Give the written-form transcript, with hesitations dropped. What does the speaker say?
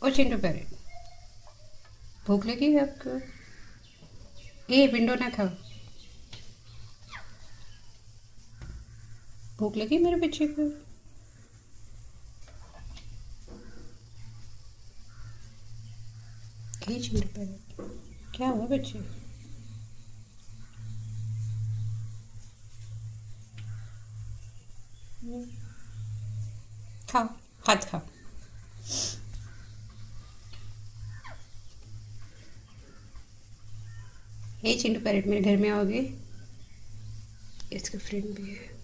ओ Chintu parrot, भूख लगी है आपको? ए विंडो ना खाओ। भूख लगी मेरे बच्चे को? ए चिंटू पैरेट, क्या हुआ बच्चे? खाओ, हाथ खाओ। हे चिंटू पैरेट, मेरे घर में आओगे? इसका फ्रेंड भी है।